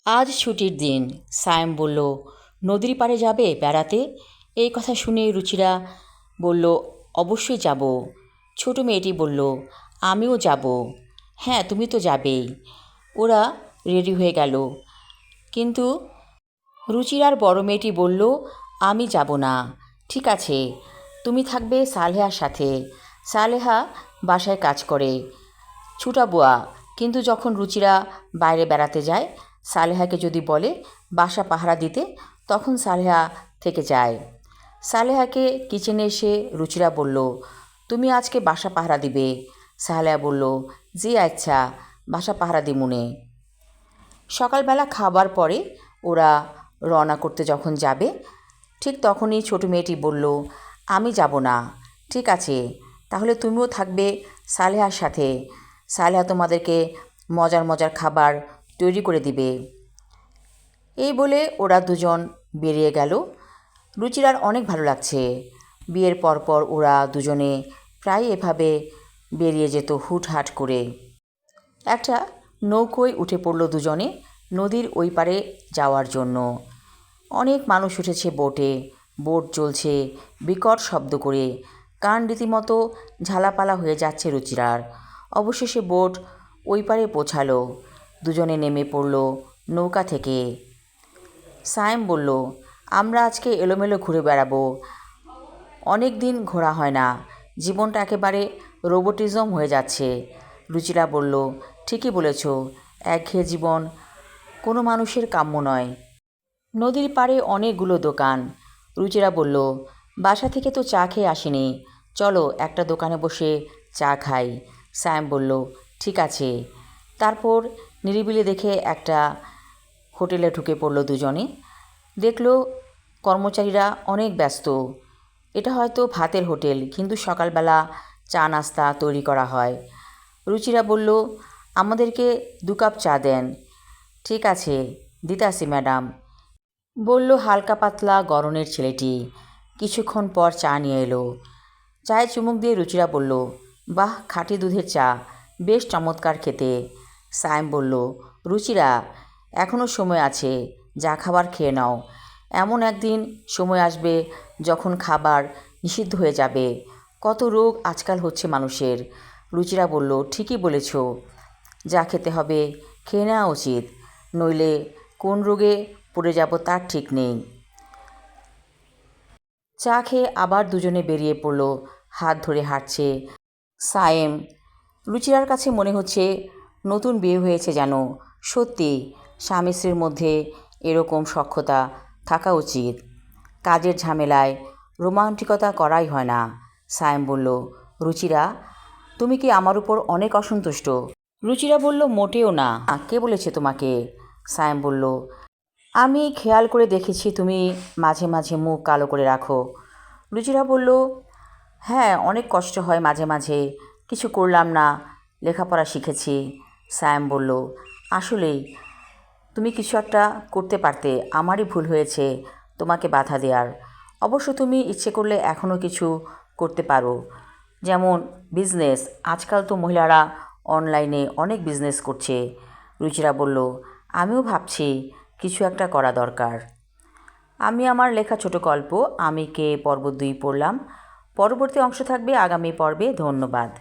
আজ ছুটির দিন। সায়েম বলল, নদীর পাড়ে যাবে বেড়াতে? এই কথা শুনে রুচিরা বলল, অবশ্যই যাব। ছোট মেয়েটি বলল, আমিও যাব। হ্যাঁ, তুমি তো যাবেই। ওরা রেডি হয়ে গেল। কিন্তু রুচিরার বড় মেয়েটি বলল, আমি যাব না। ঠিক আছে, তুমি থাকবে সালেহার সাথে। সালেহা বাসায় কাজ করে, ছুটা বুয়া। কিন্তু যখন রুচিরা বাইরে বেড়াতে যায়, সালেহাকে যদি বলে বাসা পাহারা দিতে, তখন সালেহা থেকে যায়। সালেহাকে কিচেনে এসে রুচিরা বলল, তুমি আজকে বাসা পাহারা দিবে? সালেহা বলল, জি আচ্ছা, বাসা পাহারা দিমুনে। সকালবেলা খাবার পরে ওরা রওনা করতে যখন যাবে, ঠিক তখনই ছোট মেয়েটি বলল, আমি যাব না। ঠিক আছে, তাহলে তুমিও থাকবে সালেহার সাথে। সালেহা তোমাদেরকে মজার মজার খাবার তৈরি করে দিবে। এই বলে ওরা দুজন বেরিয়ে গেল। রুচিরার অনেক ভালো লাগছে। বিয়ের পরপর ওরা দুজনে প্রায় এভাবে বেরিয়ে যেত হুটহাট করে। একটা নৌকোয় উঠে পড়ল দুজনে নদীর ওই পারে যাওয়ার জন্য। অনেক মানুষ উঠেছে বোটে। বোট চলছে বিকট শব্দ করে। কান রীতিমতো ঝালাপালা হয়ে যাচ্ছে রুচিরার। অবশেষে বোট ওই পারে পৌঁছালো। দুজনে নেমে পড়ল নৌকা থেকে। সায়েম বলল, আমরা আজকে এলোমেলো ঘুরে বেড়াবো। অনেক দিন ঘোরা হয় না। জীবনটা একেবারে রোবোটিজম হয়ে যাচ্ছে। রুচিরা বলল, ঠিকই বলেছ, একঘেয়ে জীবন কোনো মানুষের কাম্য নয়। নদীর পাড়ে অনেকগুলো দোকান। রুচিরা বলল, বাসা থেকে তো চা খেয়ে আসিনি, চলো একটা দোকানে বসে চা খাই। সায়েম বলল, ঠিক আছে। তারপর নিরিবিলি দেখে একটা হোটেলে ঢুকে পড়ল দুজনে। দেখল কর্মচারীরা অনেক ব্যস্ত। এটা হয়তো ভাতের হোটেল, কিন্তু সকালবেলা চা নাস্তা তৈরি করা হয়। রুচিরা বলল, আমাদেরকে 2 কাপ চা দেন। ঠিক আছে, দিতাছি ম্যাডাম, বলল হালকা পাতলা গরনের ছেলেটি। কিছুক্ষণ পর চা নিয়ে এলো। চায়ে চুমুক দিয়ে রুচিরা বলল, বাহ, খাঁটি দুধের চা, বেশ চমৎকার খেতে। সায়েম বলল, রুচিরা, এখনও সময় আছে, যা খাবার খেয়ে নাও। এমন একদিন সময় আসবে যখন খাবার নিষিদ্ধ হয়ে যাবে। কত রোগ আজকাল হচ্ছে মানুষের। রুচিরা বলল, ঠিকই বলেছ, যা খেতে হবে খেয়ে নেওয়া উচিত, নইলে কোন রোগে পড়ে যাব তার ঠিক নেই। চা খেয়ে আবার দুজনে বেরিয়ে পড়ল। হাত ধরে হাঁটছে। সায়েম, রুচিরার কাছে মনে হচ্ছে নতুন বিয়ে হয়েছে যেন। সত্যি স্বামী স্ত্রীর মধ্যে এরকম সখ্যতা থাকা উচিত। কাজের ঝামেলায় রোমান্টিকতা করাই হয় না। সায়েম বলল, রুচিরা, তুমি কি আমার উপর অনেক অসন্তুষ্ট? রুচিরা বলল, মোটেও না। কে বলেছে তোমাকে? সায়েম বলল, আমি খেয়াল করে দেখেছি তুমি মাঝে মাঝে মুখ কালো করে রাখো। রুচিরা বলল, হ্যাঁ, অনেক কষ্ট হয় মাঝে মাঝে, কিছু করলাম না, লেখাপড়া শিখেছি। সায়েম বলল, আসলেই তুমি কিছু একটা করতে পারতে, আমারই ভুল হয়েছে তোমাকে বাধা দেওয়ার। অবশ্য তুমি ইচ্ছে করলে এখনও কিছু করতে পারো, যেমন বিজনেস। আজকাল তো মহিলারা অনলাইনে অনেক বিজনেস করছে। রুচিরা বলল, আমিও ভাবছি কিছু একটা করা দরকার। আমি আমার লেখা ছোট গল্প আমি কে পর্ব 2 পড়লাম। পরবর্তী অংশ থাকবে আগামী পর্বে। ধন্যবাদ।